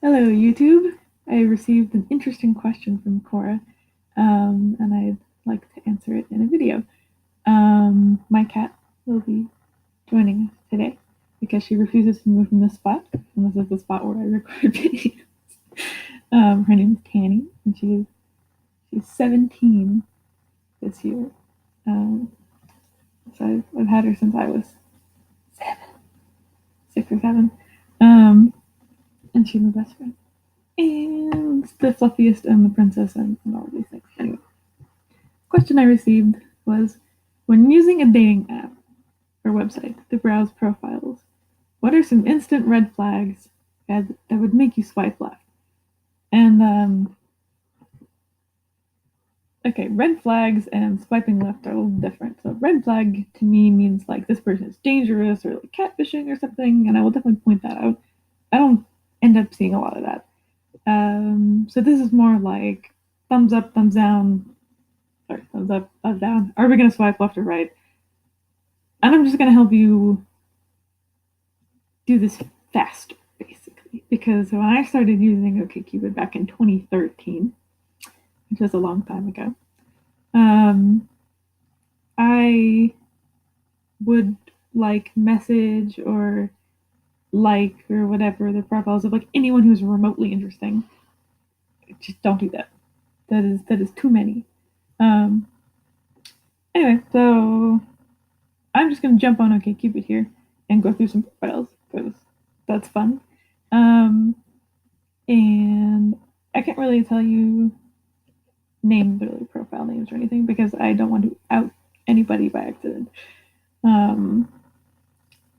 Hello, YouTube. I received an interesting question from Cora, and I'd like to answer it in a video. My cat will be joining us today because she refuses to move from this spot, and this is the spot where I record videos. Her name is Tanny, and she's 17 this year. Um, so I've had her since I was 6 or 7, and she's my best friend. And the fluffiest and the princess and all of these things. Anyway, question I received was, when using a dating app or website to browse profiles, what are some instant red flags that would make you swipe left? And okay, red flags and swiping left are a little different. So red flag to me means like this person is dangerous or like catfishing or something, and I will definitely point that out. I don't end up seeing a lot of that. So this is more like thumbs up, thumbs down, sorry, thumbs up, thumbs down. Are we gonna swipe left or right? And I'm just gonna help you do this faster, basically. Because when I started using OkCupid back in 2013, which was a long time ago, um, I would like message or like or whatever the profiles of like anyone who's remotely interesting. Just don't do that. That is too many. Um, anyway, so I'm just gonna jump on OkCupid here and go through some profiles because that's fun. Um, and I can't really tell you names, really profile names or anything, because I don't want to out anybody by accident. Um,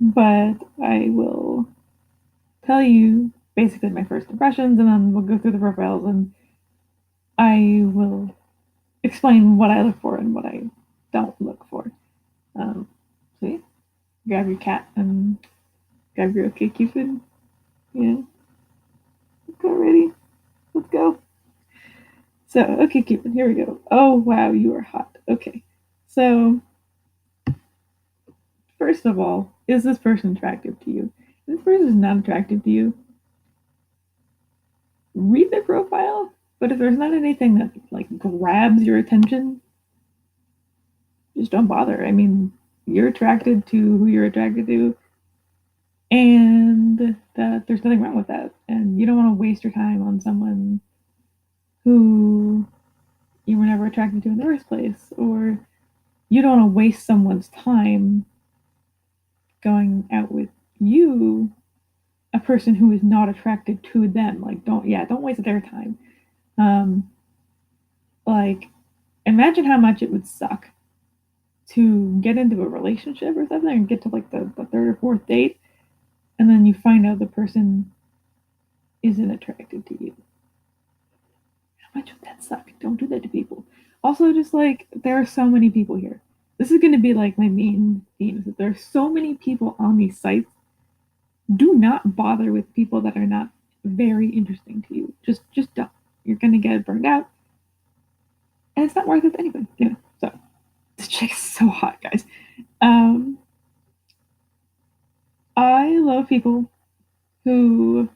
but I will tell you basically my first impressions, and then we'll go through the profiles, and I will explain what I look for and what I don't look for. So yeah, grab your cat and grab your OkCupid. Yeah, go ready. Let's go. So, OkCupid, here we go. Oh, wow, you are hot. Okay. So, first of all, is this person attractive to you? If this person is not attractive to you, read their profile. But if there's not anything that like grabs your attention, just don't bother. I mean, you're attracted to who you're attracted to, and that there's nothing wrong with that. And you don't want to waste your time on someone who you were never attracted to in the first place, or you don't want to waste someone's time going out with you, a person who is not attracted to them. Like, don't waste their time. Um, like, imagine how much it would suck to get into a relationship or something and get to like the third or fourth date, and then you find out the person isn't attracted to you. How much would that suck? Don't do that to people. Also, just like, there are so many people here. This is going to be like my main theme, is that there are so many people on these sites. Do not bother with people that are not very interesting to you. Just don't. You're gonna get burned out, and it's not worth it to anybody. Anyway, so this chick is so hot, guys. Um, I love people who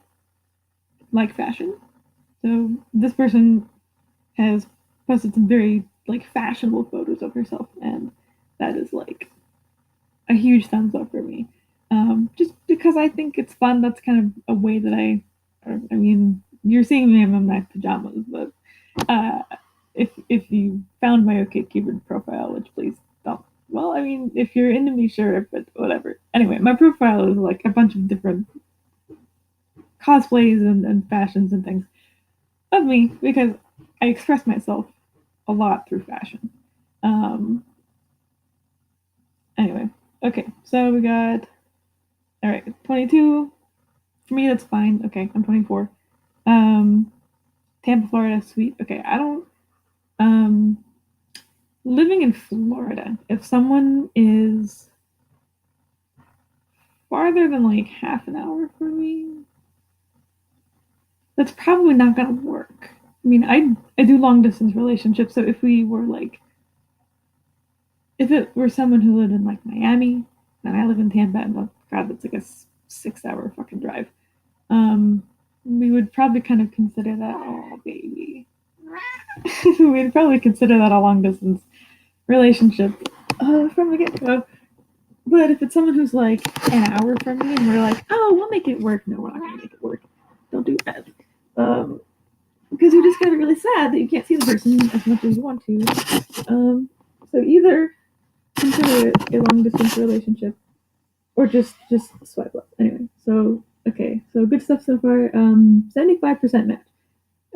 like fashion. So this person has posted some very like fashionable photos of herself, and that is like a huge thumbs up for me. Just because I think it's fun. That's kind of a way that I mean, you're seeing me in my pajamas, but uh, if you found my OkCupid profile, which please don't. Well, I mean, if you're into me, sure, but whatever. Anyway, my profile is like a bunch of different cosplays and fashions and things of me because I express myself a lot through fashion. Um, anyway, okay, so we got all right, 22. For me, that's fine. Okay, I'm 24. Um, Tampa, Florida, sweet. Okay, I don't. Um, Living in Florida, if someone is farther than like half an hour from me, that's probably not gonna work. I mean, I do long distance relationships, so if we were like, if it were someone who lived in like Miami, and I live in Tampa, and oh God, that's like a 6 hour fucking drive. Um, we would probably kind of consider that, oh baby, we'd probably consider that a long distance relationship from the get go. But if it's someone who's like an hour from me and we're like, oh, we'll make it work, no, we're not gonna make it work. Don't do that. Because you're just kind of really sad that you can't see the person as much as you want to. So either consider it a long distance relationship or just swipe left. Anyway, so okay, so good stuff so far. 75% match.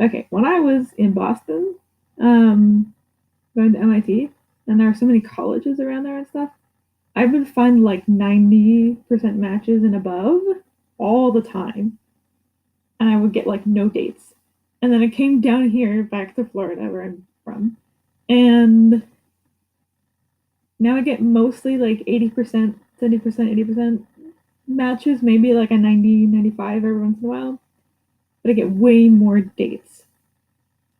Okay, when I was in Boston, going to MIT, and there are so many colleges around there and stuff, I would find like 90% matches and above all the time. And I would get like no dates. And then I came down here back to Florida, where I'm from, and now I get mostly like 80%, 70%, 80% matches, maybe like a 90, 95 every once in a while. But I get way more dates.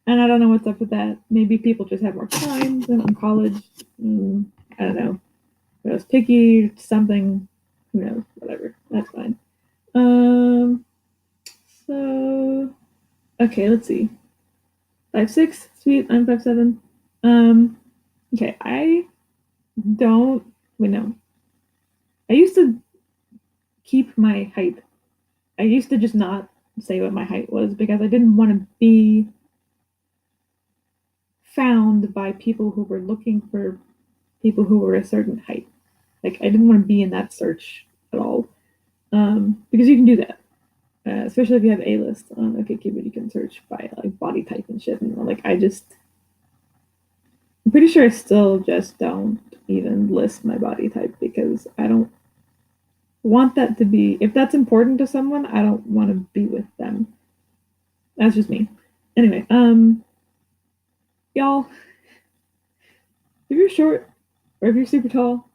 And I don't know what's up with that. Maybe people just have more time than in college. I don't know. I was picky, something, who knows, whatever. That's fine. So okay, let's see. 5'6", sweet. I'm 5'7". Okay, I don't. Wait, no. I used to keep my height. I used to just not say what my height was because I didn't want to be found by people who were looking for people who were a certain height. Like I didn't want to be in that search at all, because you can do that, especially if you have a list on OkCupid. You can search by like body type and shit. And like I'm pretty sure I still just don't even list my body type because I don't want that to be. If that's important to someone, I don't want to be with them. That's just me. Anyway, y'all, if you're short or if you're super tall,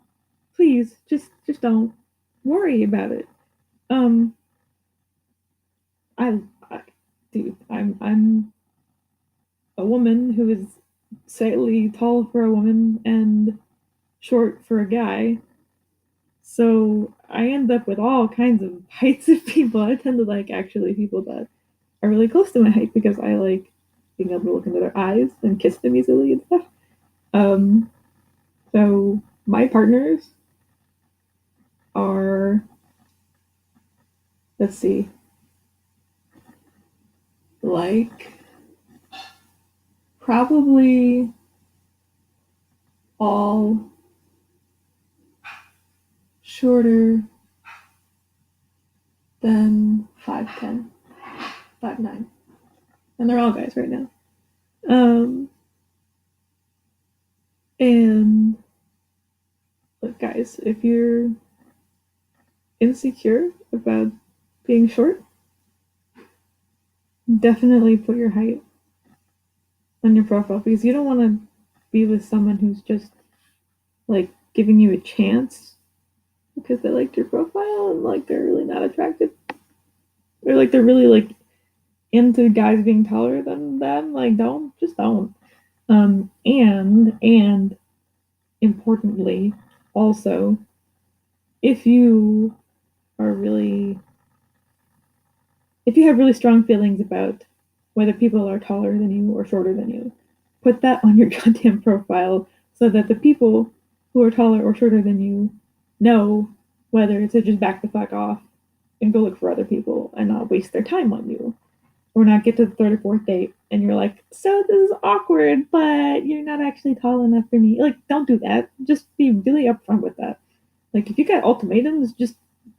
please just don't worry about it. Um, I dude, I'm a woman who is slightly tall for a woman and short for a guy. So I end up with all kinds of heights of people. I tend to like actually people that are really close to my height because I like being able to look into their eyes and kiss them easily and stuff. Um, so my partners are, let's see, like probably all shorter than 5'10", 5'9", and they're all guys right now. Um, and look, guys, if you're insecure about being short, definitely put your height on your profile because you don't want to be with someone who's just like giving you a chance because they liked your profile and like they're really not attracted, or like they're really like into guys being taller than them. Like don't. And importantly, also, if you are really if you have really strong feelings about whether people are taller than you or shorter than you, put that on your goddamn profile so that the people who are taller or shorter than you know whether to just back the fuck off and go look for other people and not waste their time on you. Or not get to the third or fourth date and you're like, so this is awkward, but you're not actually tall enough for me. Like, don't do that. Just be really upfront with that. Like, if you got ultimatums, just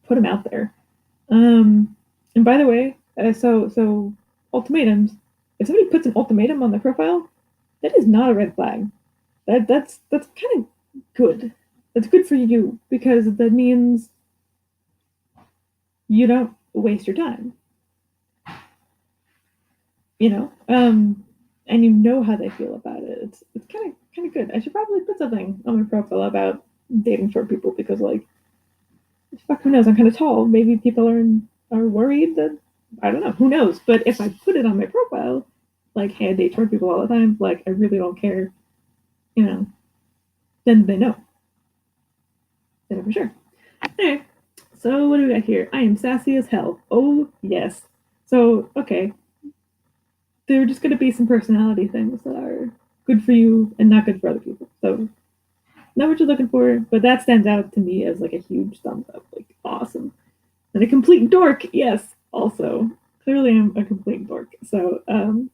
put them out there. And by the way, so ultimatums. If somebody puts an ultimatum on their profile, that is not a red flag. That's kind of good. That's good for you because that means you don't waste your time. You know, and you know how they feel about it. It's kind of good. I should probably put something on my profile about dating short people because like, fuck, who knows? I'm kind of tall. Maybe people are worried that I don't know. Who knows? But if I put it on my profile, like, hey, I date short people all the time. Like, I really don't care. You know, then they know. They know for sure. Anyway, so what do we got here? I am sassy as hell. Oh yes. So, okay, there are just going to be some personality things that are good for you and not good for other people. So, know what you're looking for, but that stands out to me as like a huge thumbs up. Like, awesome. And a complete dork, yes, also. Clearly, I'm a complete dork. So, I'm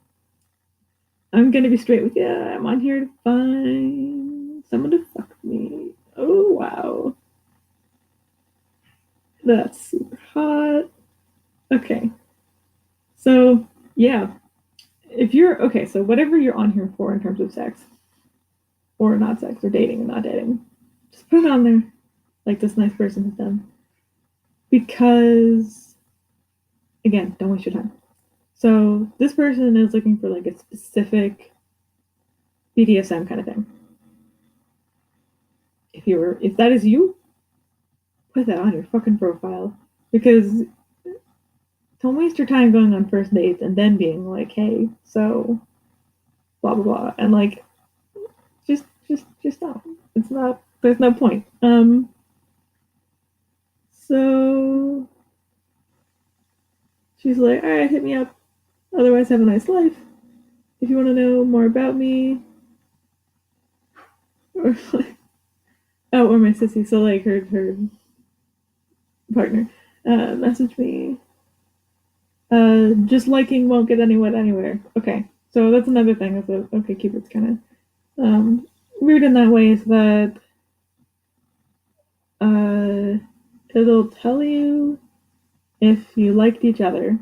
going to be straight with you. I'm on here to find someone to fuck me. Oh, wow. That's super hot. Okay. So, yeah. If you're okay, so whatever you're on here for in terms of sex or not sex or dating and not dating, just put it on there like this nice person has done. Because, again, don't waste your time. So, this person is looking for like a specific BDSM kind of thing. If that is you, put that on your fucking profile. Because don't waste your time going on first dates and then being like, hey, so blah blah blah. And like just stop. It's not there's no point. So she's like, alright, hit me up. Otherwise have a nice life. If you want to know more about me or like or my sissy, so like her partner, message me. Just liking won't get anyone anywhere. Okay. So that's another thing is that OkCupid's kinda weird in that way is that uh, it'll tell you if you liked each other.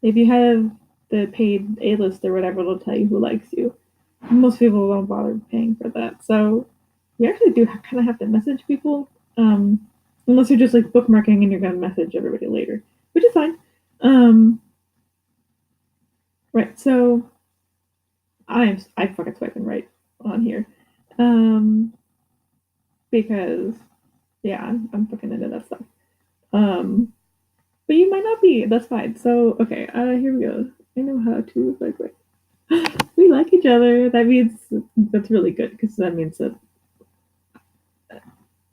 If you have the paid A-list or whatever, it'll tell you who likes you. Most people won't bother paying for that. So you actually do kind of have to message people, unless you're just like bookmarking and you're going to message everybody later, which is fine. Right. So I fucking swiping right on here, because yeah, I'm fucking into that stuff. Um, but you might not be. That's fine. So okay, here we go. I know how to like we like each other. That means that's really good because that means that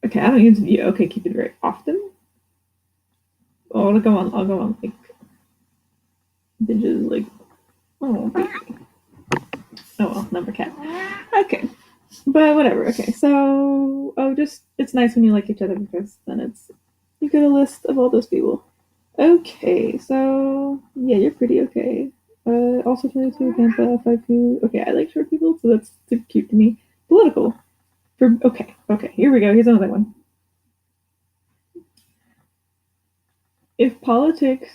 okay. I don't use OkCupid very often. Oh, I'll go on. I'll go on like binges like oh baby. Oh well, number cat. Okay, but whatever. Okay, so just it's nice when you like each other because then it's you get a list of all those people. Okay, so yeah, you're pretty okay. Also 22, Tampa, 5'2". Okay, I like short people, so that's cute to me. Political. Okay, here we go. Here's another one. If politics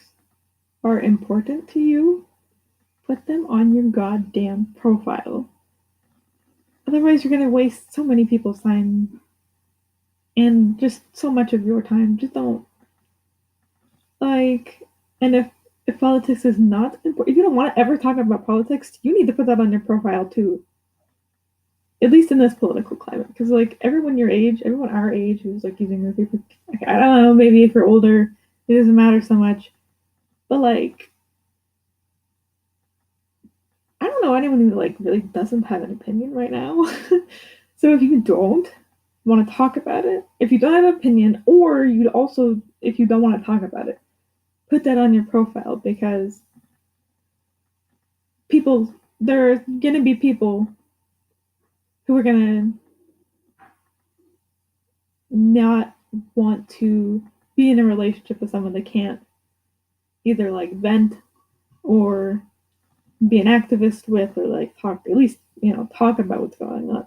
are important to you, put them on your goddamn profile. Otherwise, you're gonna waste so many people's time and just so much of your time. Just don't like. And if politics is not important, if you don't want to ever talk about politics, you need to put that on your profile too. At least in this political climate, because like everyone your age, everyone our age who's like using the paper, like, I don't know, maybe if you're older, it doesn't matter so much. But like, I don't know anyone who like really doesn't have an opinion right now. So if you don't want to talk about it, if you don't have an opinion, or you also if you don't want to talk about it, put that on your profile because people there are gonna be people who are gonna not want to be in a relationship with someone they can't either like vent or be an activist with or like talk at least talk about what's going on.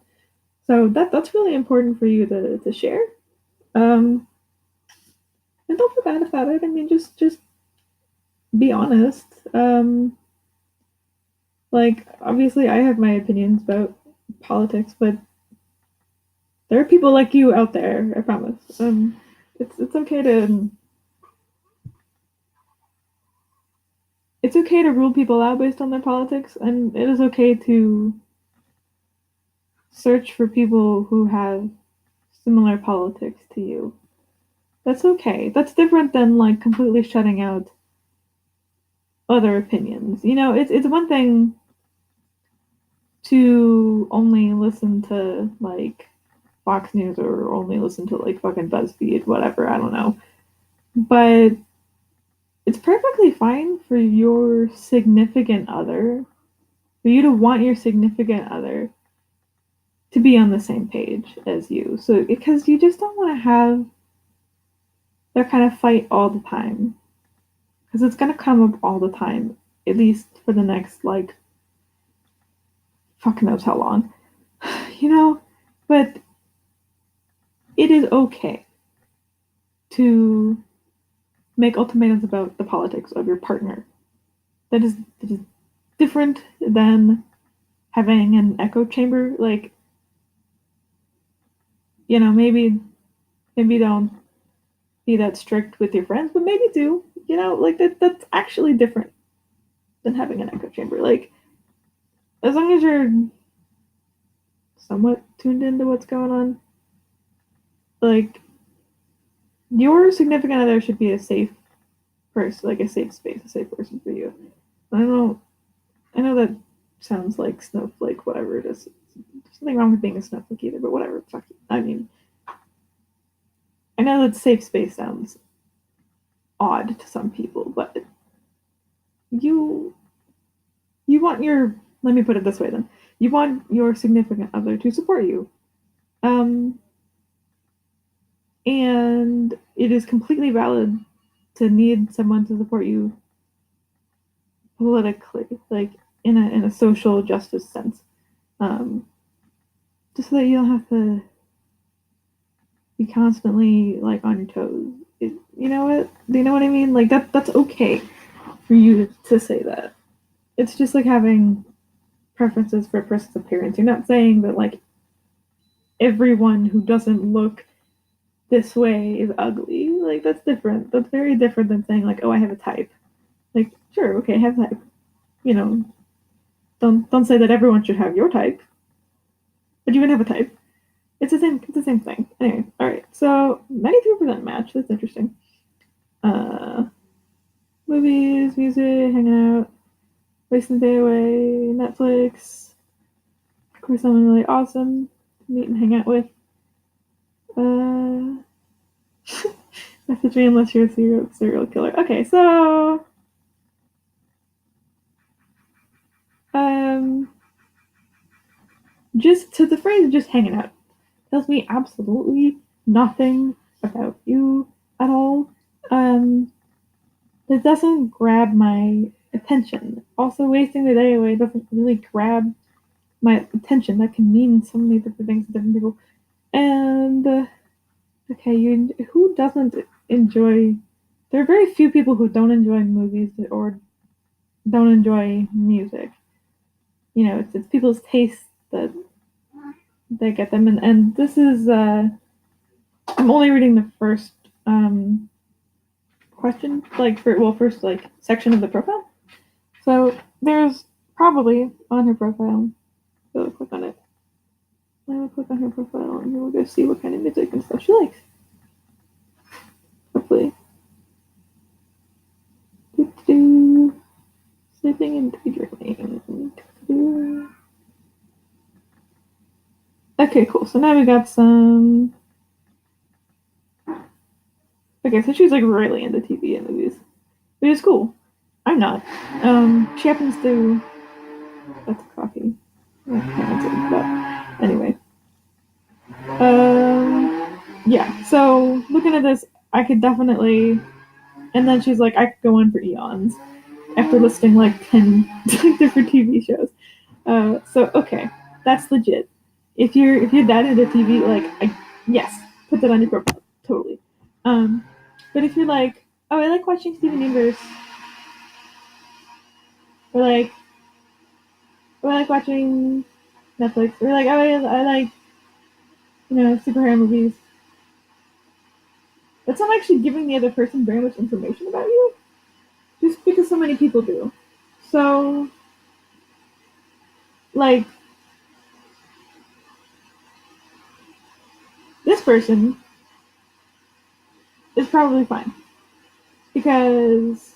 So that's really important for you to share. Um, and don't feel bad about it. I mean, just be honest. Like obviously, I have my opinions about politics, but there are people like you out there. I promise. It's okay to it's okay to rule people out based on their politics, and it is okay to search for people who have similar politics to you. That's okay. That's different than like completely shutting out other opinions. It's one thing to only listen to like Fox News or only listen to like fucking BuzzFeed, whatever, I don't know. But it's perfectly fine for your significant other, for you to want your significant other to be on the same page as you. So, because you just don't want to have that kind of fight all the time. Because it's going to come up all the time, at least for the next, like, fuck knows how long. You know? But it is okay to make ultimatums about the politics of your partner. That is different than having an echo chamber. Like, maybe don't be that strict with your friends, but maybe do. Like that's actually different than having an echo chamber. Like, as long as you're somewhat tuned into what's going on, like your significant other should be a safe person, like a safe space, a safe person for you. I know that sounds like snowflake, whatever it is. There's nothing wrong with being a snowflake either, but whatever. Fuck it. I mean, I know that safe space sounds odd to some people, but you you want your let me put it this way then. You want your significant other to support you. Um and it is completely valid to need someone to support you politically, like in a social justice sense. Um just so that you don't have to be constantly like on your toes. You know what? Do you know what I mean? Like that's okay for you to say that. It's just like having preferences for a person's appearance. You're not saying that like everyone who doesn't look this way is ugly. Like that's different. That's very different than saying like, oh, I have a type. Like, sure, okay, have a type. You know, don't say that everyone should have your type, but you can have a type. It's the same thing. Anyway, all right. So 93% match. That's interesting. Uh, movies, music, hanging out, wasting the day away, Netflix. Of course, someone really awesome to meet and hang out with. Uh, message me unless you're a serial killer. Okay, so um, just to the phrase "just hanging out" tells me absolutely nothing about you at all. Um, it doesn't grab my attention. Also, wasting the day away doesn't really grab my attention. That can mean so many different things to different people. And okay, who doesn't enjoy? There are very few people who don't enjoy movies or don't enjoy music. It's people's tastes that get them. And this is I'm only reading the first question, like first like section of the profile. So there's probably on her profile. Go click on it. I will click on her profile and we'll go see what kind of music and stuff she likes. Hopefully. Sleeping and daydreaming. Okay, cool. So now we got some. Okay, so she's like really into TV and movies, which is cool. I'm not. She happens to. That's coffee. But anyway. Yeah. So looking at this, I could definitely. And then she's like, I could go on for eons after listing like 10 different TV shows. So okay, that's legit. If you're that into TV, like yes, put that on your profile, totally. But if you're like, oh, I like watching Steven Universe, or like, I like watching Netflix, or like, oh, I like superhero movies. That's not actually giving the other person very much information about you, just because so many people do. So, like, this person is probably fine because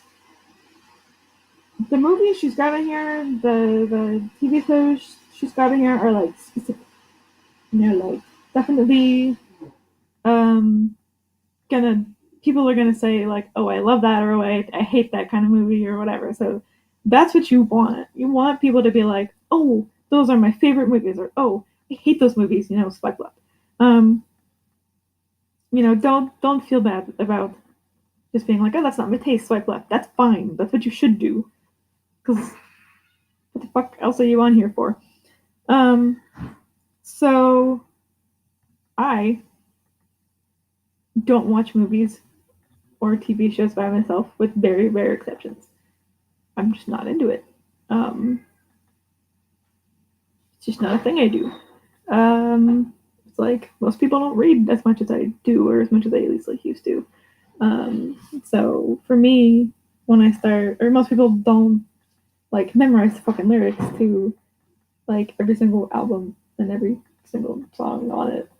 the movies she's got in here, the TV shows she's got in here are like specific. Like definitely um gonna people are going to say like, oh, I love that, or oh, I hate that kind of movie, or whatever. So that's what you want. You want people to be like, oh, those are my favorite movies, or oh, I hate those movies, swipe left. Um, don't feel bad about just being like, oh, that's not my taste, swipe left. That's fine. That's what you should do. Because what the fuck else are you on here for? Um, so I don't watch movies or TV shows by myself, with very rare exceptions. I'm just not into it. Um, it's just not a thing I do. It's like most people don't read as much as I do, or as much as I at least like used to. So for me, when I start, or most people don't like memorize the fucking lyrics to like every single album and every single song on it,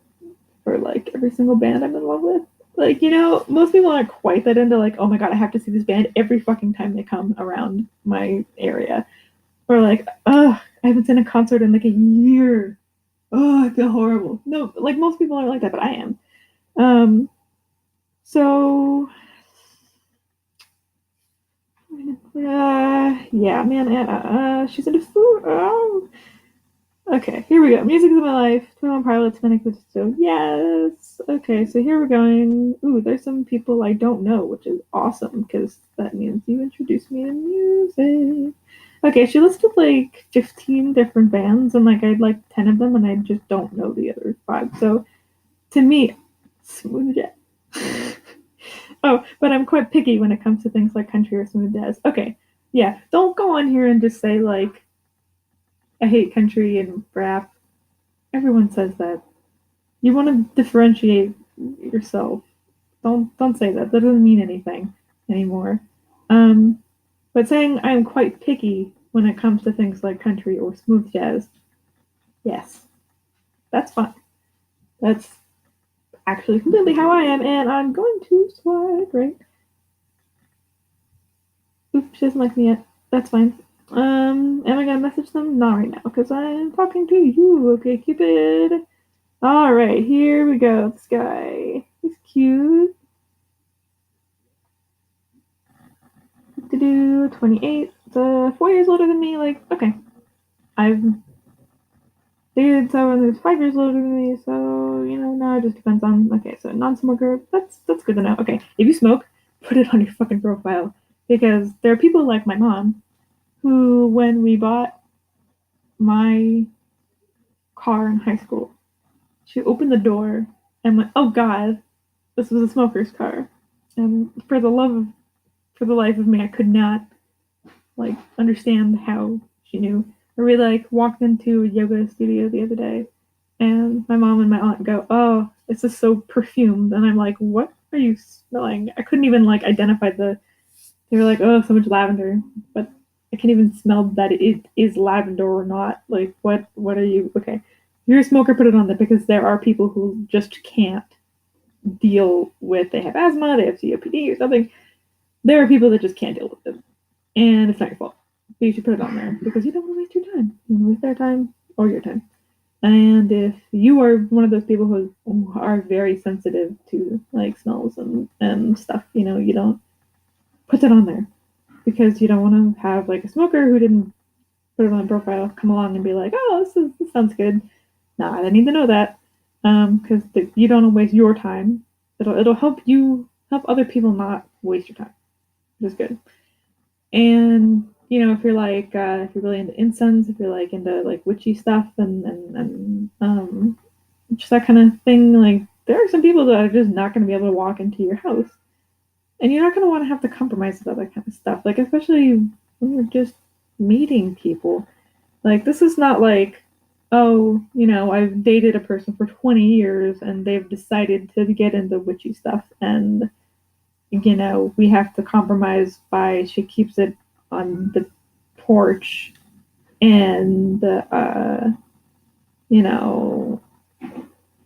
for like every single band I'm in love with. Like, most people aren't quite that into like, oh my god, I have to see this band every fucking time they come around my area. Or like, ugh, I haven't seen a concert in like a year. Oh, I feel horrible. No, like most people aren't like that, but I am. Um, so yeah, man, she's into food. Oh. Okay, here we go. Music is my life. 21 Pilots, Manic Disco. Yes. Okay, so here we're going. Ooh, there's some people I don't know, which is awesome because that means you introduced me to music. Okay, she listed like 15 different bands, and like I'd like 10 of them, and I just don't know the other five. So to me, smooth jazz. Oh, but I'm quite picky when it comes to things like country or smooth jazz. Okay, yeah, don't go on here and just say like I hate country and rap. Everyone says that. You want to differentiate yourself. Don't say that. That doesn't mean anything anymore. Um, but saying I'm quite picky when it comes to things like country or smooth jazz, yes, that's fine. That's actually completely how I am, and I'm going to swipe right. Oops, she doesn't like me yet. That's fine. Am I gonna message them? Not right now, because I'm talking to you. Okay, Cupid. All right, here we go. This guy, he's cute. 28. 4 years older than me. Like, okay, I've dated someone who's 5 years older than me, so now it just depends on. Okay, so non-smoker. That's good to know. Okay, if you smoke, put it on your fucking profile, because there are people like my mom who, when we bought my car in high school, she opened the door and went, "Oh God, this was a smoker's car," and for the life of me, I could not like understand how she knew. Or we like walked into a yoga studio the other day, and my mom and my aunt go, "Oh, this is so perfumed," and I'm like, "What are you smelling?" I couldn't even like identify the. They were like, "Oh, so much lavender," but I can't even smell that it is lavender or not. Like, what are you? Okay, if you're a smoker, put it on there, because there are people who just can't deal with. They have asthma, they have COPD or something. There are people that just can't deal with it, and it's not your fault. But you should put it on there because you don't want to waste your time. You want to waste their time or your time. And if you are one of those people who are very sensitive to like smells and stuff, you don't put that on there, because you don't want to have like a smoker who didn't put it on the profile come along and be like, oh, this sounds good. Nah, I need to know that, because you don't want to waste your time. It'll help other people not waste your time, which is good. And if you're like if you're really into incense, if you're like into like witchy stuff and just that kind of thing, like there are some people that are just not going to be able to walk into your house, and you're not going to want to have to compromise with that kind of stuff. Like especially when you're just meeting people. Like this is not like, oh, I've dated a person for 20 years and they've decided to get into witchy stuff, and we have to compromise by she keeps it on the porch, and you know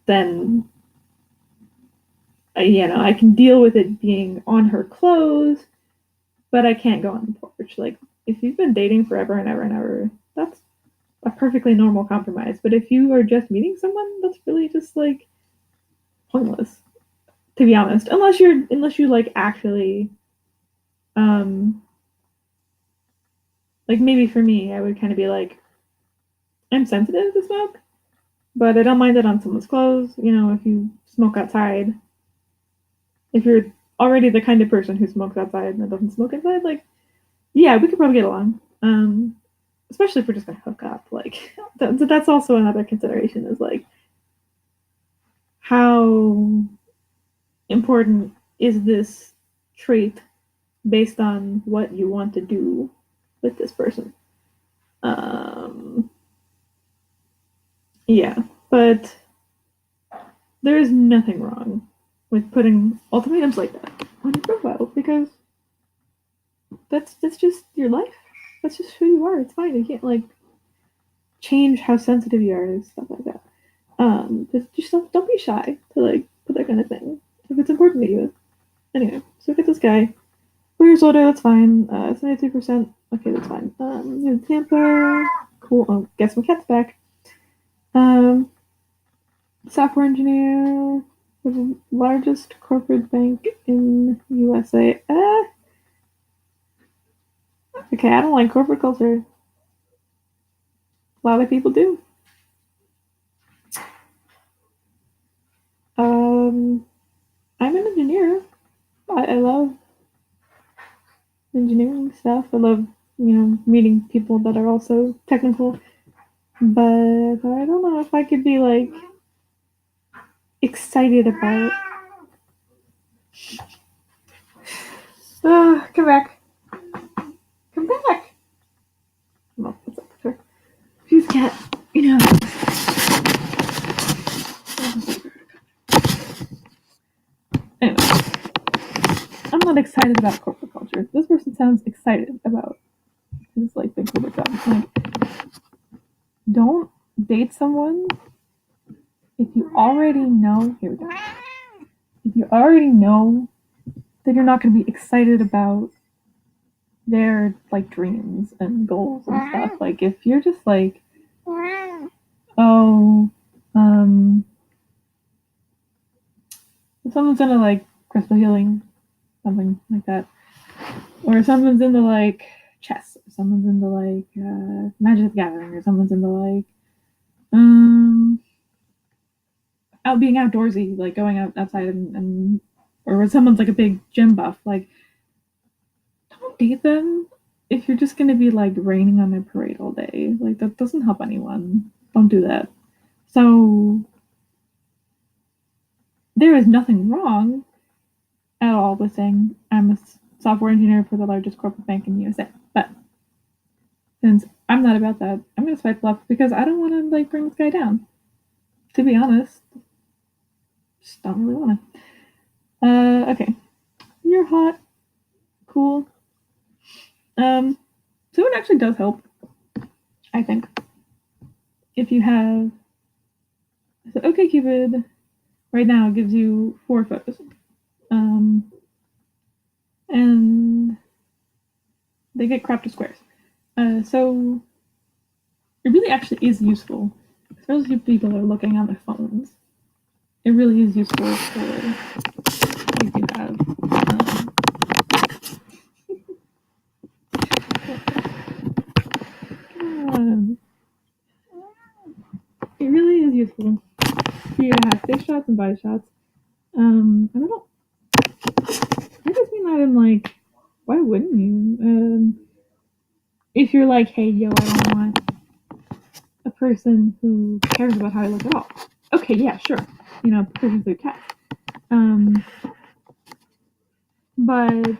then I can deal with it being on her clothes, but I can't go on the porch. Like if you've been dating forever and ever and ever, that's a perfectly normal compromise. But if you are just meeting someone, that's really just like pointless. to be honest, unless you like actually, um, like maybe for me, I would kind of be like, I'm sensitive to smoke, but I don't mind it on someone's clothes. You know, if you smoke outside, if you're already the kind of person who smokes outside and doesn't smoke inside, like, yeah, we could probably get along. Especially if we're just gonna hook up. Like, that's also another consideration is like, how important is this trait based on what you want to do with this person? Um, yeah, but there is nothing wrong with putting ultimatums like that on your profile because that's just your life. That's just who you are. It's fine. You can't like change how sensitive you are and stuff like that. Just don't be shy to like put that kind of thing if it's important to you. Anyway, so get this guy. 4 years older, that's fine. 72%, okay, that's fine. In Tampa, cool. Oh, guess my cat's back. Software engineer for the largest corporate bank in USA. Okay, I don't like corporate culture. A lot of people do. I'm an engineer. I love engineering stuff. I love, meeting people that are also technical. But I don't know if I could be like excited about. Come back. Come back. Well, what's up with her? She's cat, Anyway, I'm not excited about corporate culture. This person sounds excited about his like big corporate job. Like, don't date someone if you already know. Here we go. If you already know that you're not going to be excited about their like dreams and goals and stuff. Like, if you're just like, oh, if someone's into like crystal healing, something like that, or someone's into like chess, or someone's into like Magic the Gathering, or someone's into like out being outdoorsy, like going outside and or when someone's like a big gym buff, like don't date them if you're just gonna be like raining on their parade all day. Like that doesn't help anyone. Don't do that. So there is nothing wrong at all with saying I'm a software engineer for the largest corporate bank in the USA. But since I'm not about that, I'm gonna swipe left because I don't want to like bring this guy down. To be honest, just don't really want to. Okay, you're hot, cool. So it actually does help, I think, if you have. So OkCupid right now gives you 4 photos, and they get cropped to squares. So it really actually is useful, especially if people are looking on their phones. It really is useful for if you have. It really is useful for you to have face shots and body shots. I don't know. I just mean that in like, why wouldn't you? If you're like, hey, yo, I don't want a person who cares about how I look at all. Okay, yeah, sure. Person through text. But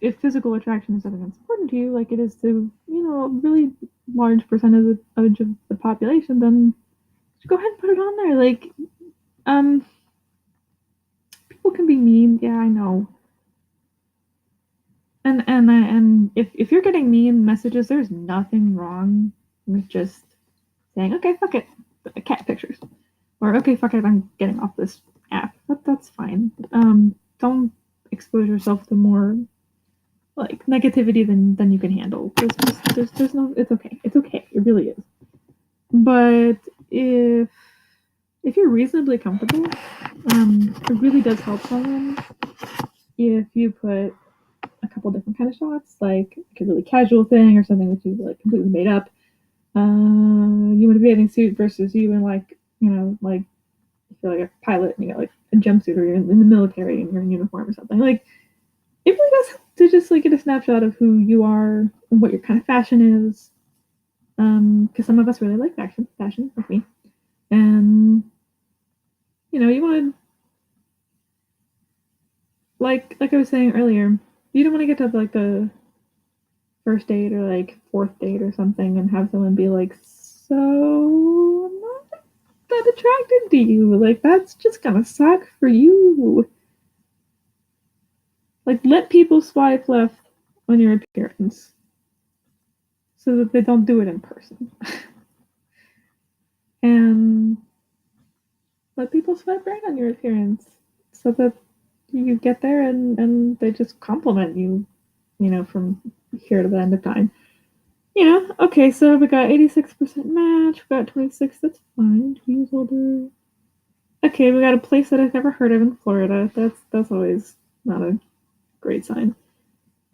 if physical attraction is something that's important to you, like it is to a really large percentage of the population, then just go ahead and put it on there. Like, people can be mean. Yeah, I know. And if you're getting mean messages, there's nothing wrong with just saying, okay, fuck it, cat pictures, or okay, fuck it, I'm getting off this app. That's fine. Don't expose yourself to more like negativity than you can handle. There's no. It's okay. It's okay. It really is. But if you're reasonably comfortable It really does help someone if you put a couple different kind of shots, like a really casual thing or something that you like completely made up. You in a bathing suit versus you in like like if you're like a pilot and you got like a jumpsuit or you're in the military and you're in uniform or something. Like it really does help to just like get a snapshot of who you are and what your kind of fashion is. Because some of us really like fashion like me, and you want to like I was saying earlier, you don't want to get to like the first date or like fourth date or something and have someone be like, so I'm not that attracted to you. Like that's just gonna suck for you. Like let people swipe left on your appearance so that they don't do it in person. And let people swipe right on your appearance so that you get there and they just compliment you, from here to the end of time. Okay, so we got 86% match, we got 26, that's fine, 2 years older. Okay, we got a place that I've never heard of in Florida. That's always not a great sign.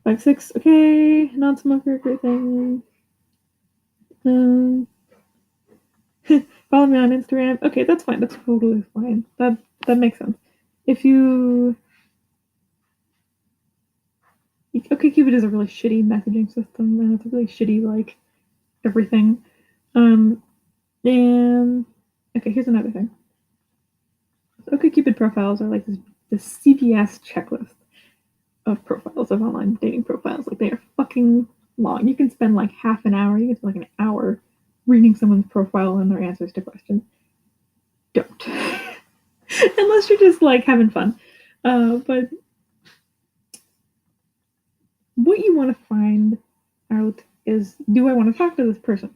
5'6", okay, non-smoker, great thing. Um, follow me on Instagram. Okay, that's fine. That's totally fine. That makes sense. If you OkCupid is a really shitty messaging system, and it's a really shitty like everything. Um, and okay, here's another thing. OkCupid profiles are like this CVS checklist of profiles, of online dating profiles. Like they are fucking long. You can spend like half an hour, you can spend like an hour reading someone's profile and their answers to questions. Don't. Unless you're just like having fun. But what you want to find out is, do I want to talk to this person?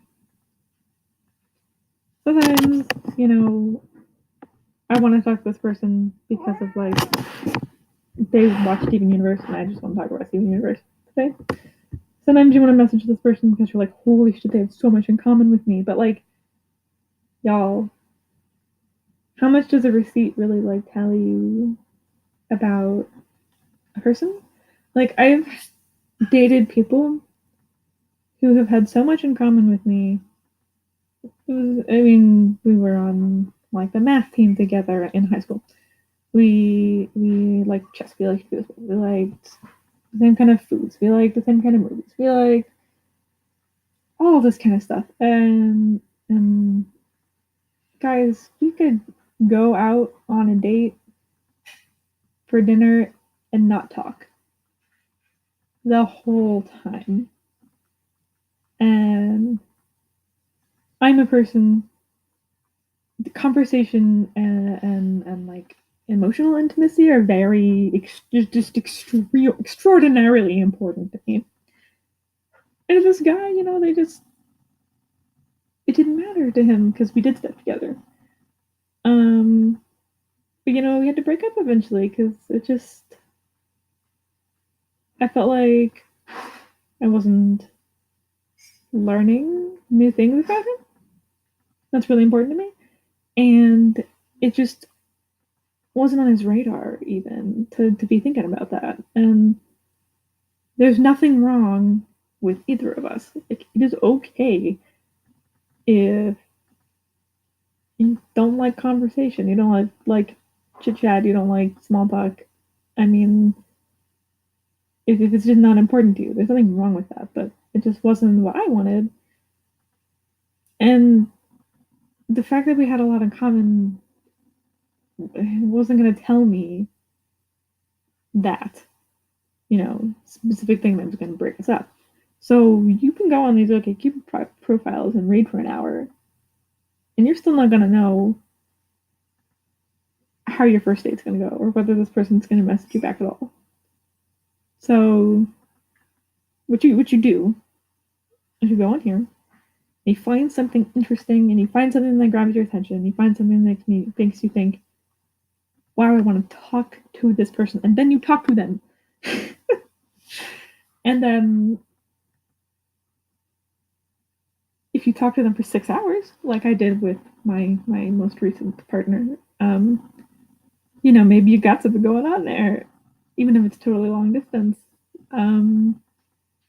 Sometimes, I want to talk to this person because of like they watch Steven Universe and I just want to talk about Steven Universe today. Sometimes you want to message this person because you're like, holy shit, they have so much in common with me. But like, y'all, how much does a receipt really like tell you about a person? Like I've dated people who have had so much in common with me. We were on like the math team together in high school. We liked chess. We liked baseball. We liked the same kind of foods. We liked the same kind of movies. We liked all this kind of stuff. And guys, we could go out on a date for dinner and not talk the whole time. And I'm a person. The conversation and like emotional intimacy are very just extraordinarily important to me. And this guy, they just it didn't matter to him because we did stuff together. But we had to break up eventually because I felt like I wasn't learning new things about him. That's really important to me, and it just wasn't on his radar even to be thinking about that. And there's nothing wrong with either of us. Like, it is okay if you don't like conversation, you don't like chit chat, you don't like small talk. I mean, if it's just not important to you, there's nothing wrong with that. But it just wasn't what I wanted. And the fact that we had a lot in common wasn't going to tell me that, specific thing that was going to break us up. So you can go on these OkCupid profiles and read for an hour, and you're still not going to know how your first date's going to go or whether this person's going to message you back at all. So what you do is you go on here, and you find something interesting, and you find something that grabs your attention, and you find something that makes you think, wow, I want to talk to this person, and then you talk to them. And then if you talk to them for 6 hours, like I did with my most recent partner, maybe you got something going on there, even if it's totally long distance. Um,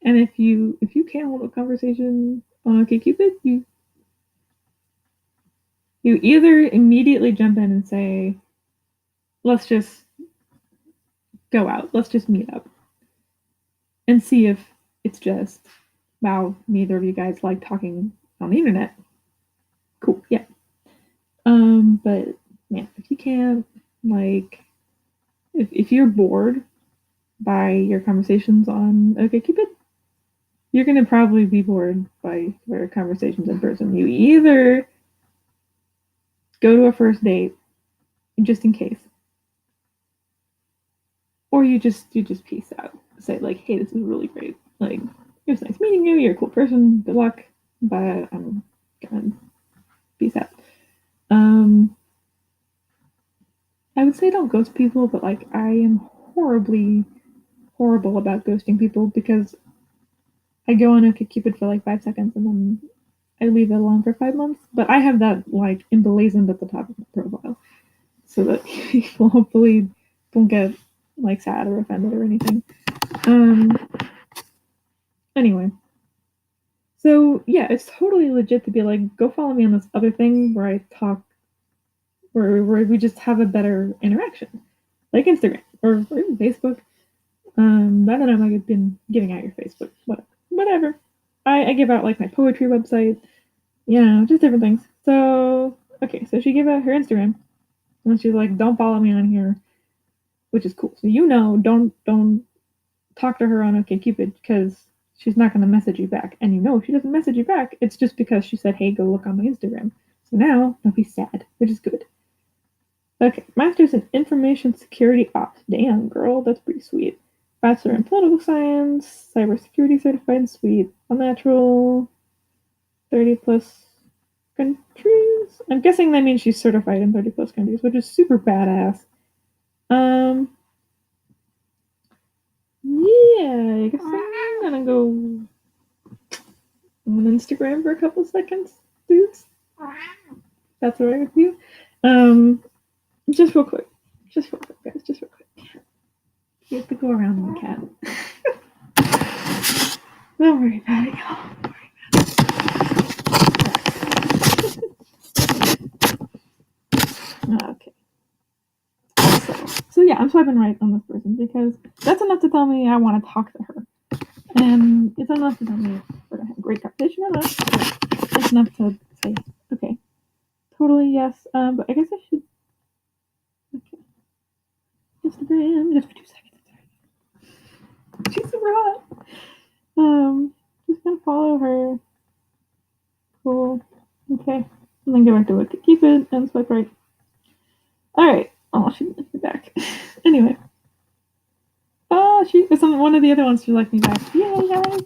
and if you can't hold a conversation on OkCupid, you either immediately jump in and say, let's just go out, let's just meet up, and see if it's just, wow, neither of you guys like talking on the internet. Cool, yeah. But man, if you can't, like, if you're bored by your conversations on OkCupid, you're gonna probably be bored by your conversations in person. You either go to a first date just in case, or you just peace out. Say like, hey, this is really great. Like, it was nice meeting you. You're a cool person. Good luck, but I'm gonna peace out. Um, I would say don't ghost people, but like I am horribly horrible about ghosting people because I go on OkCupid for like 5 seconds and then I leave it alone for 5 months. But I have that like emblazoned at the top of my profile so that people hopefully don't get like sad or offended or anything. Um. Anyway, so yeah, it's totally legit to be like, go follow me on this other thing where I talk, where we just have a better interaction, like Instagram or even Facebook. I don't know if I've been giving out your Facebook, whatever. I give out like my poetry website, just different things. So okay, so she gave out her Instagram, and she's like, don't follow me on here, which is cool. So don't talk to her on OkCupid because she's not going to message you back. And if she doesn't message you back, it's just because she said, hey, go look on my Instagram. So now don't be sad, which is good. Okay, Master's in Information Security Ops. Damn, girl, that's pretty sweet. Bachelor in Political Science, Cybersecurity Certified, sweet. Unnatural, 30 plus countries. I'm guessing that means she's certified in 30 plus countries, which is super badass. Yeah, I guess I'm gonna go on Instagram for a couple seconds, dudes. That's all right with you. Um, just real quick, guys, just real quick. You have to go around on the cat. Don't worry about it, y'all. Okay. So yeah, I'm swiping right on this person because that's enough to tell me I want to talk to her, and it's enough to tell me we're gonna have a great conversation. It's enough to say, okay, totally yes. But I guess I should. Okay. Instagram just for 2 seconds. She's super hot. Just gonna follow her. Cool. Okay. And then go back to OkCupid and swipe right. Alright. Oh, she liked me back. Anyway. Oh, one of the other ones she liked me back. Yay, guys.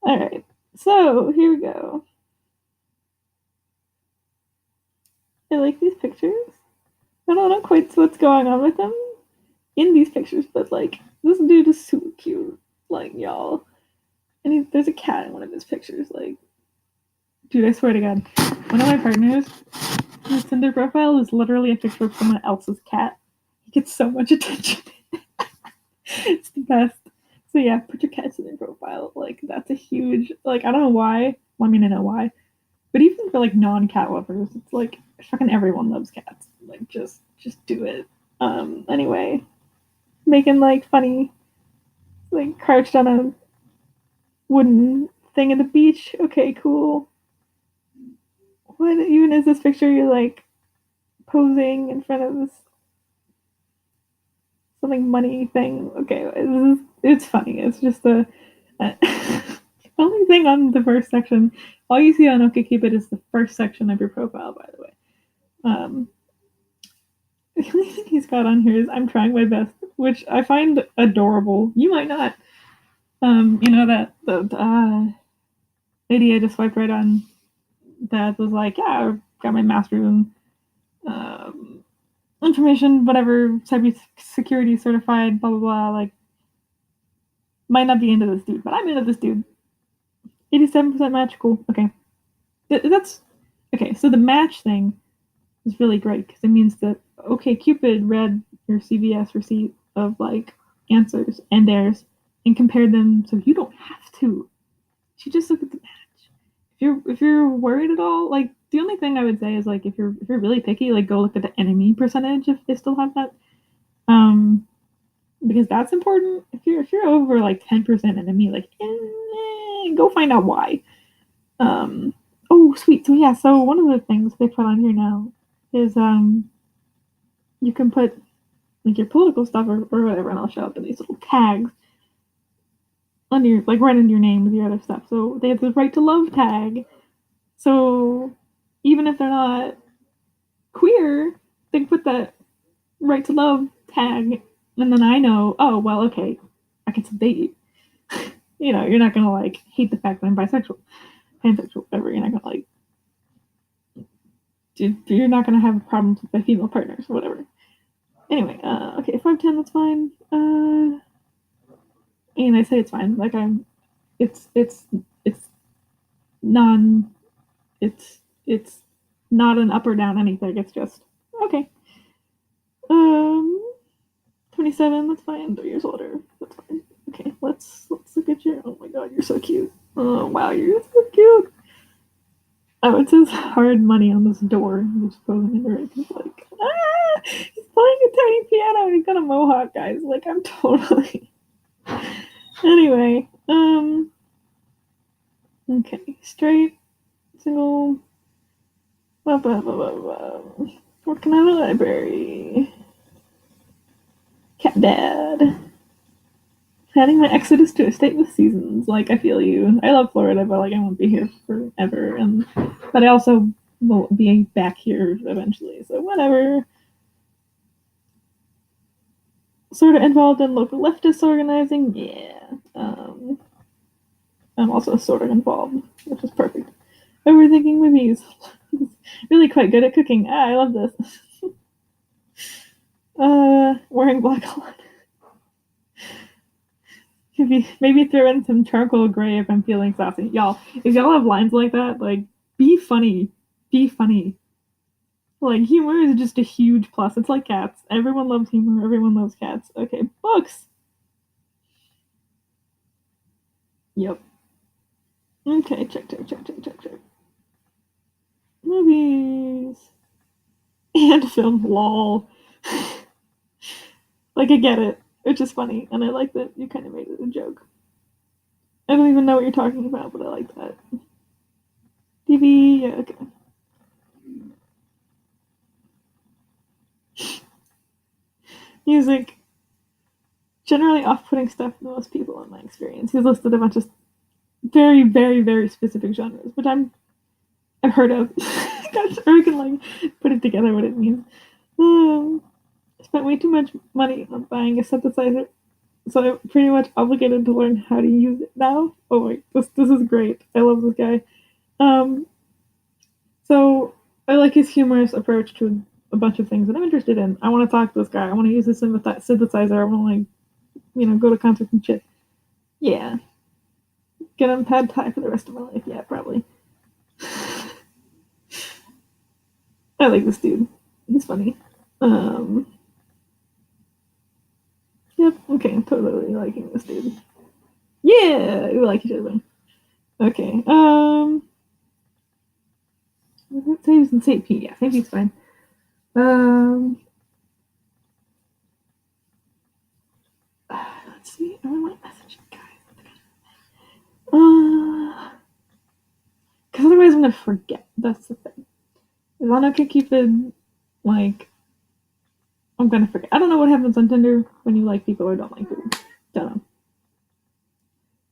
Alright. So, here we go. I like these pictures. I don't know quite what's going on with them in these pictures, but like, this dude is super cute. Like, y'all. And there's a cat in one of his pictures. Like, dude, I swear to God. One of my partners, his Tinder profile is literally a picture of someone else's cat. He gets so much attention. It's the best. So yeah, put your cats in their profile. Like, that's a huge, like, I don't know why. Well, I mean, I know why. But even for like non-cat lovers, it's like fucking everyone loves cats. Like, just do it. Anyway, making like funny, like crouched on a wooden thing at the beach. Okay, cool. What even is this picture? You're like posing in front of this something money thing. Okay, it's funny. It's just a only thing on the first section. All you see on OkCupid is the first section of your profile, by the way. The only thing he's got on here is "I'm trying my best," which I find adorable. You might not. That the lady I just swiped right on that was like, yeah, I got my master's in information, whatever, cyber security certified, blah blah blah. Like, might not be into this dude, but I'm into this dude. 87% match, cool. Okay, that's okay. So the match thing is really great because it means that OkCupid read your CVS receipt of like answers and theirs and compared them, so you don't have to. She just looked at the match. If you're worried at all, like the only thing I would say is like if you're really picky, like go look at the enemy percentage if they still have that. Um, because that's important. If you're over like 10% enemy, like go find out why. Um, oh sweet. So yeah, so one of the things they put on here now is you can put like your political stuff or whatever, and I'll show up in these little tags under your, like right under your name with your other stuff. So they have the right to love tag. So even if they're not queer, they can put that right to love tag, and then I know, oh well, okay, I can still date you. You know, you're not gonna like hate the fact that I'm bisexual, pansexual, whatever. You're not gonna like, you're not gonna have problems with my female partners, whatever. Anyway, okay, 5'10", that's fine. And I say it's fine. Like it's non, it's not an up or down anything. It's just okay. Um, 27. That's fine. 3 years older. That's fine. Okay, let's look at your. Oh my god, you're so cute. Oh wow, you're so cute. Oh, it says hard money on this door. I'm just posing into it. He's like, he's playing a tiny piano and he's got a mohawk, guys. Like, I'm totally. Anyway, okay, straight, single. What can I have a library? Cat dad. Planning my exodus to a state with seasons. Like, I feel you. I love Florida, but like I won't be here forever. And but I also will be back here eventually. So whatever. Sort of involved in local leftist organizing. Yeah. I'm also sort of involved, which is perfect. Overthinking movies. Really quite good at cooking. I love this. Wearing black a lot. Maybe throw in some charcoal gray if I'm feeling sassy. Y'all, if y'all have lines like that, like, be funny. Be funny. Like, humor is just a huge plus. It's like cats. Everyone loves humor. Everyone loves cats. Okay, books. Yep. Okay, check. Movies. And film. Lol. Like, I get it. It's just funny. And I like that you kind of made it a joke. I don't even know what you're talking about, but I like that. TV, yeah, okay. Music. Generally off-putting stuff to most people in my experience. He's listed a bunch of very, very, very specific genres, which I've heard of. Gosh, or we can like put it together what it means. I spent way too much money on buying a synthesizer, so I'm pretty much obligated to learn how to use it now. Oh my, this is great. I love this guy. Um, so I like his humorous approach to a bunch of things that I'm interested in. I want to talk to this guy. I want to use this synthesizer. I want to like, go to concerts and shit. Yeah, get him pad thai for the rest of my life. Yeah, probably. I like this dude. He's funny. Um, yep. Okay, I'm totally liking this dude. Yeah, we like each other. Okay. Saves and St. Pete. Yeah, St. Pete's fine. Let's see. I really like messaging guys. Because otherwise I'm gonna forget. That's the thing. If I can keep it, like, I'm gonna forget. I don't know what happens on Tinder when you like people or don't like people. Don't know.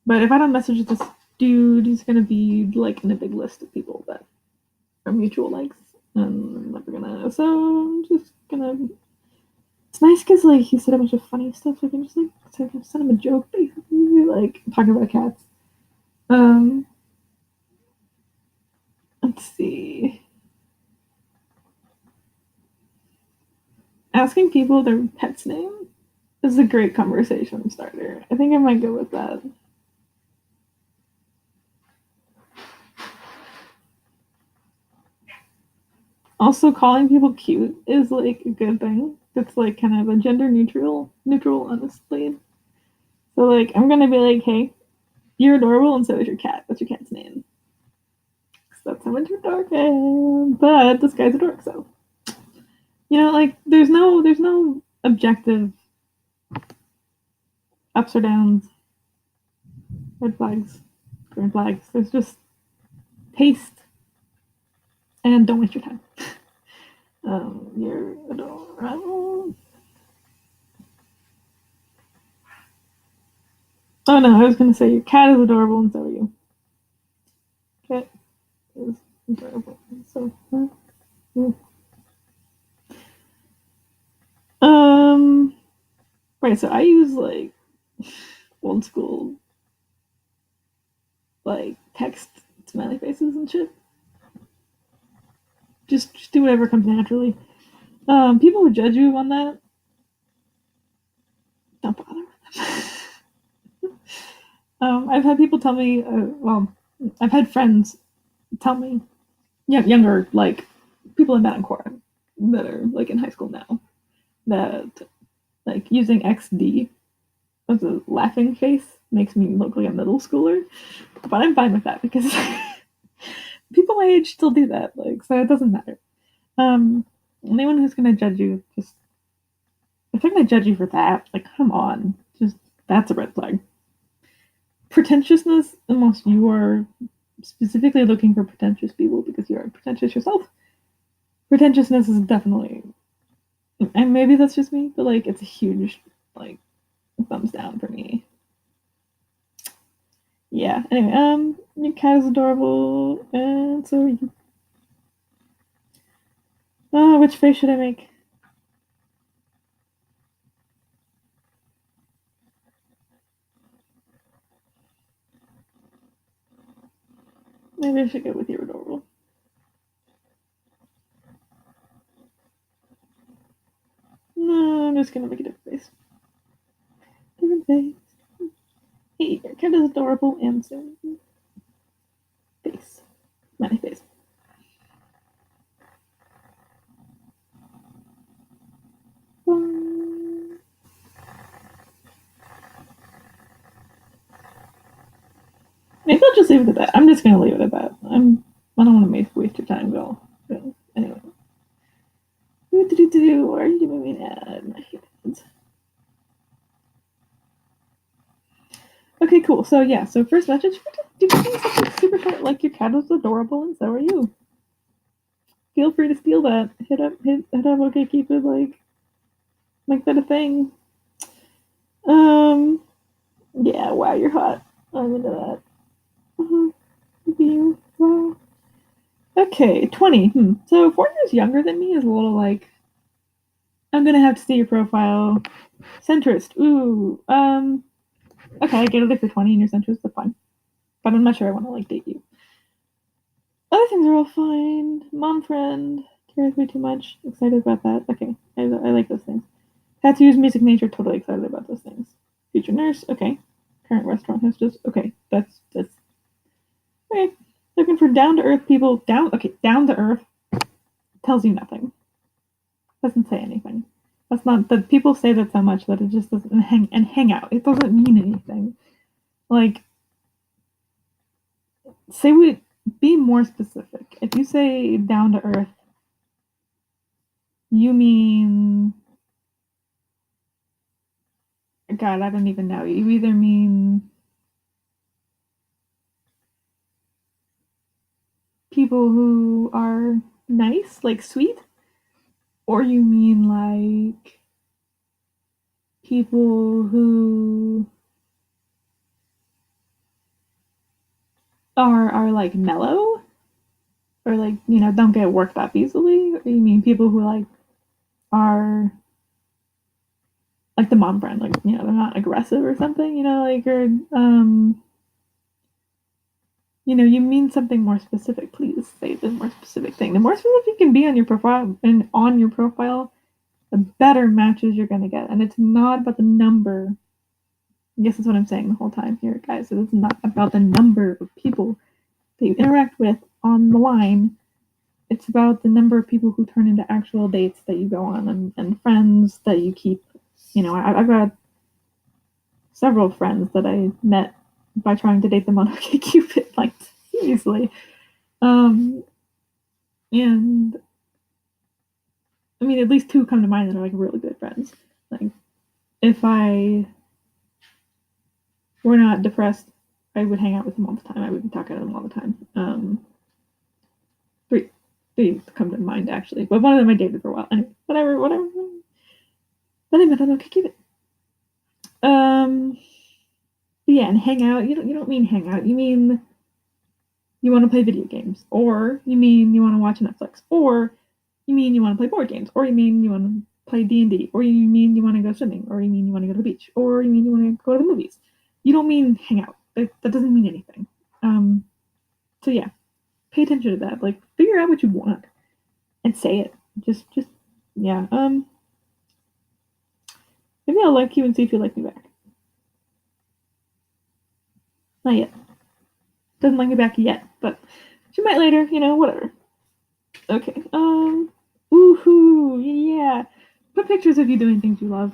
But if I don't message this dude, he's gonna be like in a big list of people that are mutual likes, and I'm never gonna. So I'm just gonna. It's nice because like he said a bunch of funny stuff. So I can just like send him a joke, basically, like talking about cats. Let's see. Asking people their pet's name is a great conversation starter. I think I might go with that. Also, calling people cute is like a good thing. It's like kind of a gender neutral on display. So like, I'm gonna be like, hey, you're adorable, and so is your cat. What's your cat's name? So that's how much of a dork I am. But this guy's a dork, so like there's no objective ups or downs, red flags, green flags. There's just taste, and don't waste your time. You're adorable. Oh no, I was gonna say your cat is adorable, and so are you. Cat is adorable, and so are you. Um, right. So I use like old school like text smiley faces and shit. Just do whatever comes naturally. People who judge you on that, don't bother with them. I've had people tell me, I've had friends tell me, younger, like people I met in Quora that are like in high school now, that like using XD as a laughing face makes me look like a middle schooler. But I'm fine with that because people my age still do that, like, so it doesn't matter. Anyone who's gonna judge you, just if they're gonna judge you for that, like, come on, just that's a red flag. Pretentiousness, unless you are specifically looking for pretentious people because you are pretentious yourself. Pretentiousness is definitely, and maybe that's just me, but like it's a huge like thumbs down for me. Yeah. Anyway, your cat is adorable, and so are you. Oh, which face should I make? Maybe I should go with your adorable. No, I'm just gonna make a different face. Different face. Hey, your cat is adorable, and so face. Smiley face. Maybe I'll just leave it at that. I'm just gonna leave it at that. I don't want to waste your time at all. But anyway. Why are you giving me an ad? My hands. Okay, cool. So yeah, so first message, do something super short like your cat is adorable and so are you. Feel free to steal that. Hit up OkCupid, like make that a thing. Um yeah, wow, you're hot. I'm into that. You wow. Okay, 20. So 4 years younger than me is a little like I'm gonna have to see your profile. Centrist. Ooh. Okay, I get it if you're 20 and you're centrist, that's fine. But I'm not sure I want to like date you. Other things are all fine. Mom friend cares way too much. Excited about that. Okay, I like those things. Tattoos, music, nature. Totally excited about those things. Future nurse. Okay. Current restaurant hostess. Okay, that's okay. Looking for down to earth people. Down to earth tells you nothing. Doesn't say anything. That's not that people say that so much that it just doesn't hang out. It doesn't mean anything. Like say we be more specific. If you say down to earth, you mean God, I don't even know. You either mean people who are nice, like sweet, or you mean like people who are like mellow or like don't get worked up easily, or you mean people who like are like the mom friend, like they're not aggressive or something, like or you mean something more specific. Please say the more specific thing. The more specific you can be on your profile and on your profile, the better matches you're gonna get. And it's not about the number. I guess that's what I'm saying the whole time here, guys. It's not about the number of people that you interact with on the line. it's about the number of people who turn into actual dates that you go on, and friends that you keep. I've got several friends that I met by trying to date them on OkCupid, like seriously. Um, and I mean, at least two come to mind that are like really good friends. Like, if I were not depressed, I would hang out with them all the time. I would talk to them all the time. Three come to mind actually, but one of them I dated for a while. Anyway, whatever. Then I met on OkCupid. Yeah, and hang out. You don't mean hang out. You mean you want to play video games, or you mean you want to watch Netflix, or you mean you want to play board games, or you mean you want to play D&D, or you mean you want to go swimming, or you mean you want to go to the beach, or you mean you want to go to the movies. You don't mean hang out. That doesn't mean anything. So yeah, pay attention to that. Like, figure out what you want and say it. Just yeah. Maybe I'll like you and see if you like me back. Not yet. Doesn't like me back yet, but she might later. Whatever. Okay. Woohoo! Yeah. Put pictures of you doing things you love.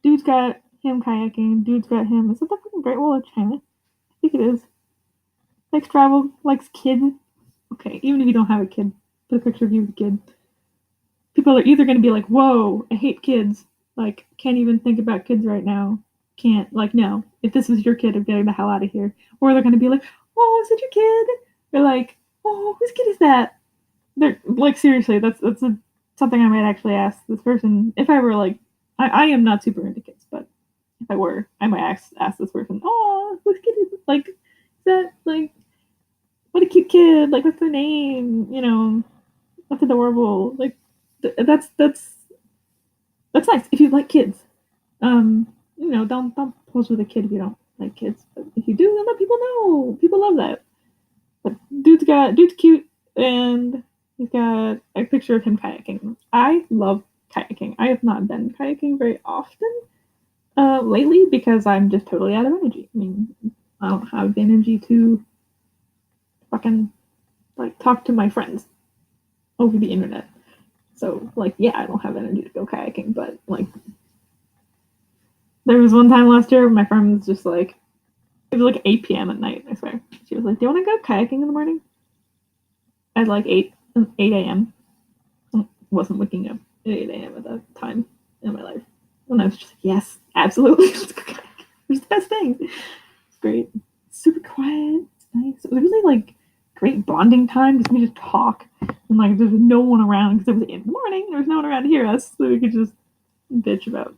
Dude's got him kayaking. Dude's got him. Is it the fucking Great Wall of China? I think it is. Likes travel. Likes kids. Okay, even if you don't have a kid, put a picture of you with a kid. People are either going to be like, "Whoa, I hate kids. Like, can't even think about kids right now. Can't. Like, no. If this is your kid, I'm getting the hell out of here." Or they're going to be like, "Oh, is it your kid?" They're like, "Oh, whose kid is that?" They're like, seriously, that's something I might actually ask this person if I were like, I am not super into kids, but if I were, I might ask this person, "Oh, whose kid is it? Like, is that like what a cute kid? Like, what's their name? That's adorable. Like, that's nice if you like kids. Don't pose with a kid if you don't like kids, but if you do, then let people know. People love that. But dude's cute, and he's got a picture of him kayaking. I love kayaking. I have not been kayaking very often lately because I'm just totally out of energy. I mean, I don't have the energy to fucking like talk to my friends over the internet. So like, yeah, I don't have energy to go kayaking, but like, there was one time last year my friend was just like, it was like 8 p.m. at night, I swear. She was like, "Do you want to go kayaking in the morning?" At like 8 a.m. I wasn't waking up at 8 a.m. at that time in my life. And I was just like, yes, absolutely. Let's go kayaking. It was the best thing. It's great. It's super quiet. It's nice. It was really like great bonding time because we just talk and like there was no one around because it was 8 in the morning. There was no one around to hear us, so we could just bitch about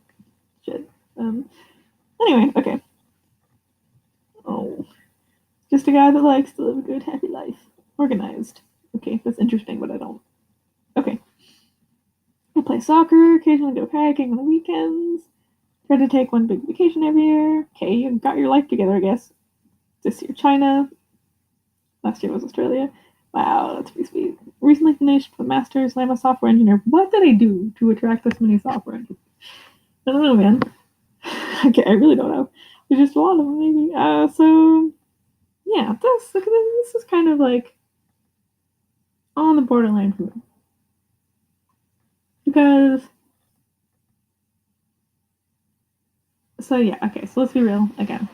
shit. Anyway, okay. Oh, just a guy that likes to live a good, happy life. Organized. Okay, that's interesting, but I don't. Okay. I play soccer, occasionally go kayaking on the weekends. Try to take one big vacation every year. Okay, you got your life together, I guess. This year, China. Last year was Australia. Wow, that's pretty sweet. Recently finished the master's, and I'm a software engineer. What did I do to attract this many software engineers? I don't know, man. Okay, I really don't know. There's just a lot of them, maybe. So yeah, this is kind of like on the borderline for me because. So yeah, okay. So let's be real again.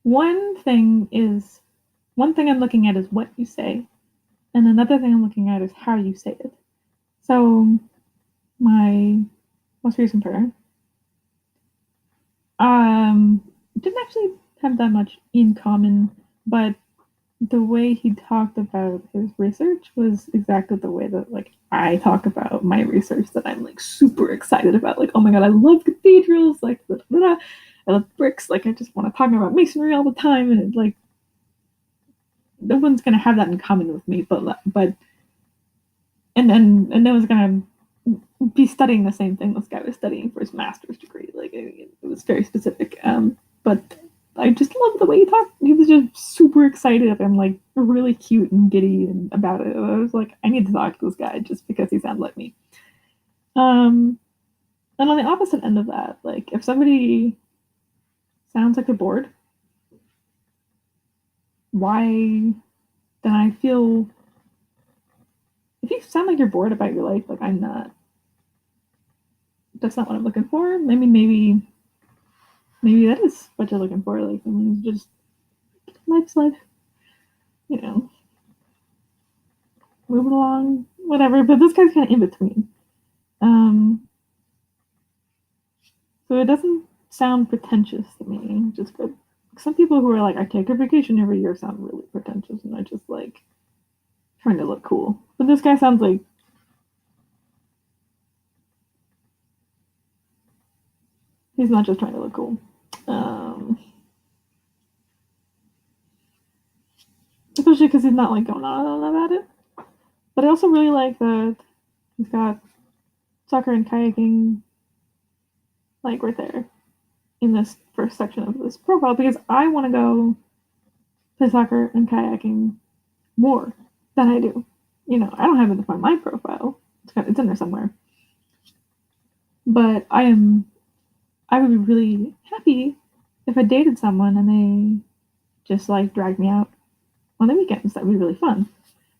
One thing I'm looking at is what you say, and another thing I'm looking at is how you say it. So my most recent partner, didn't actually have that much in common, but the way he talked about his research was exactly the way that like I talk about my research that I'm like super excited about. Like, oh my god, I love cathedrals, like I love bricks, like I just want to talk about masonry all the time, and like no one's gonna have that in common with me, but and no one's gonna be studying the same thing this guy was studying for his master's degree. Like it was very specific. But I just love the way he talked. He was just super excited and like really cute and giddy and about it. I was like, I need to talk to this guy just because he sounds like me. And on the opposite end of that, like if somebody sounds like they're bored, why then I feel if you sound like you're bored about your life, like I'm not, that's not what I'm looking for. I mean, maybe that is what you're looking for. Like, I mean, just life's life, you know, moving along, whatever. But this guy's kind of in between. So it doesn't sound pretentious to me, which is good. Some people who are like, I take a vacation every year sound really pretentious, and I just like trying to look cool. But this guy sounds like he's not just trying to look cool. Especially because he's not like going on about it. But I also really like that he's got soccer and kayaking like right there in this first section of this profile because I want to go play soccer and kayaking more than I do. You know, I don't have it on my profile. It's in there somewhere. But I would be really happy if I dated someone and they just like dragged me out on the weekends. That would be really fun.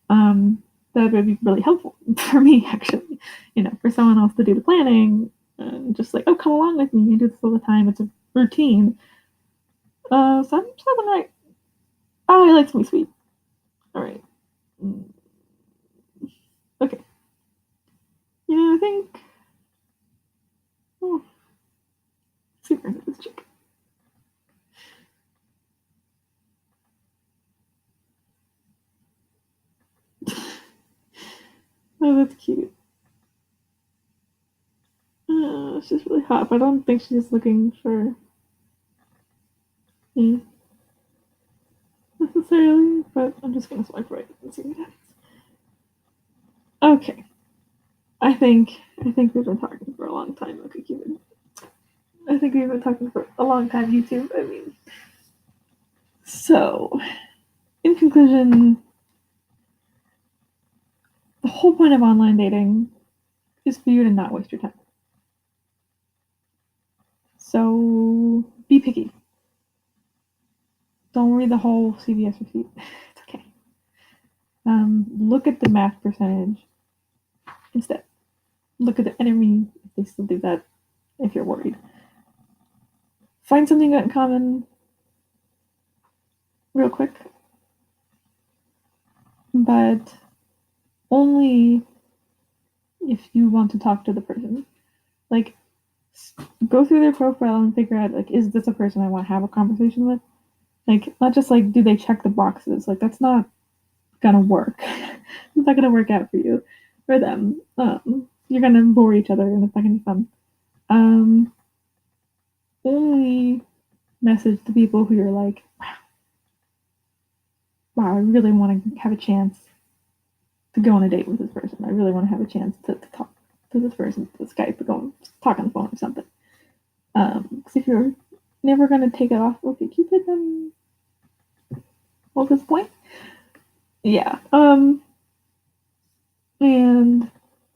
That would be really helpful for me, actually. You know, for someone else to do the planning and just like, oh, come along with me. I do this all the time. It's a routine. So I'm just having right. Oh, he likes me sweet. All right. Okay. Yeah, I think. Oh, see where's this chick. Oh, that's cute. She's really hot, but I don't think she's looking for me necessarily. But I'm just gonna swipe right and see what happens. Okay. I think we've been talking for a long time, OkCupid. I think we've been talking for a long time, YouTube. I mean, so in conclusion, the whole point of online dating is for you to not waste your time. So be picky. Don't read the whole CVS receipt. It's okay. Look at the math percentage instead. Look at the enemy if they still do that. If you're worried, find something in common real quick, but only if you want to talk to the person. Like, go through their profile and figure out, like, is this a person I want to have a conversation with? Like, not just like, do they check the boxes? Like, that's not gonna work. It's not gonna work out for you or them. You're gonna bore each other, and it's not gonna be fun. Only message the people who you're like, wow, I really want to have a chance to go on a date with this person. I really want to have a chance to talk to this person, to Skype, or go talk on the phone or something. Because if you're never going to take it off OkCupid, then what's this point? Yeah. And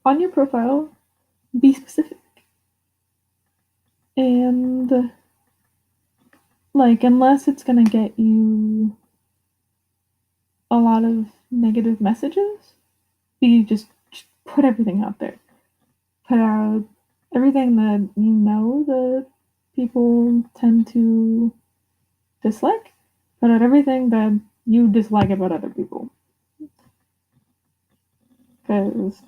on your profile, be specific. And like, unless it's going to get you a lot of negative messages, you just put everything out there. Put out everything that you know that people tend to dislike. Put out everything that you dislike about other people. Because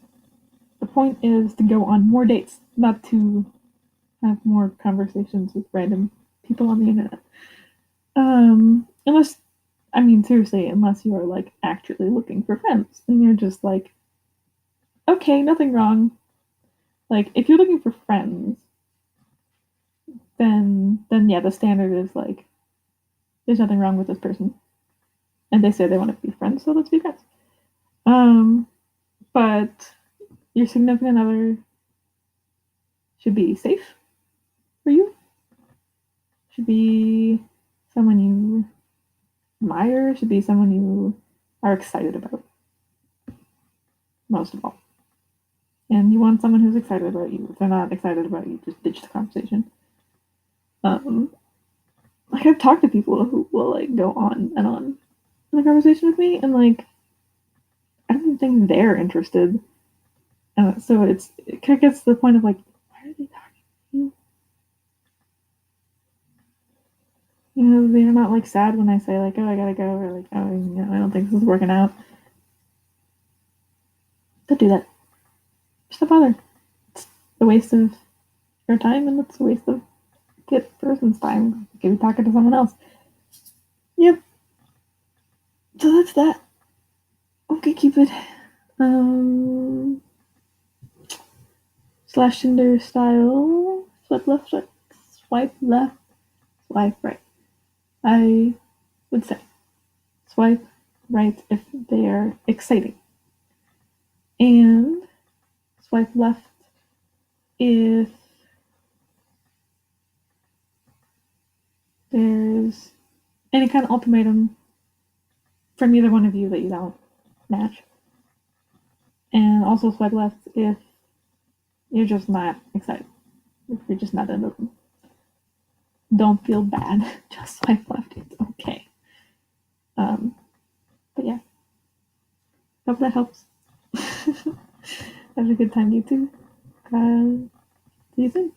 the point is to go on more dates, not to have more conversations with random people on the internet. Unless, I mean, seriously, unless you are like actually looking for friends and you're just like, okay, nothing wrong. Like, if you're looking for friends, then yeah, the standard is like, there's nothing wrong with this person, and they say they want to be friends, so let's be friends. But your significant other should be safe for you. Should be someone you admire. Should be someone you are excited about, most of all. And you want someone who's excited about you. If they're not excited about you, just ditch the conversation. Like, I've talked to people who will like go on and on in the conversation with me, and like, I don't even think they're interested. So it kind of gets to the point of like, why are they talking to you? You know, they're not like sad when I say like, oh, I gotta go, or like, oh, you know, I don't think this is working out. Don't do that. Just don't bother. It's a waste of your time, and it's a waste of the person's time. You could be talking to someone else. Yep. So that's that. Okay, Cupid. Slash Tinder style. Swipe left, swipe left, swipe right. I would say swipe right if they are exciting, and swipe left if there's any kind of ultimatum from either one of you that you don't match. And also swipe left if you're just not excited. If you're just not into them. Don't feel bad. Just swipe left. It's okay. But yeah. Hope that helps. Have a good time, you too. See you soon.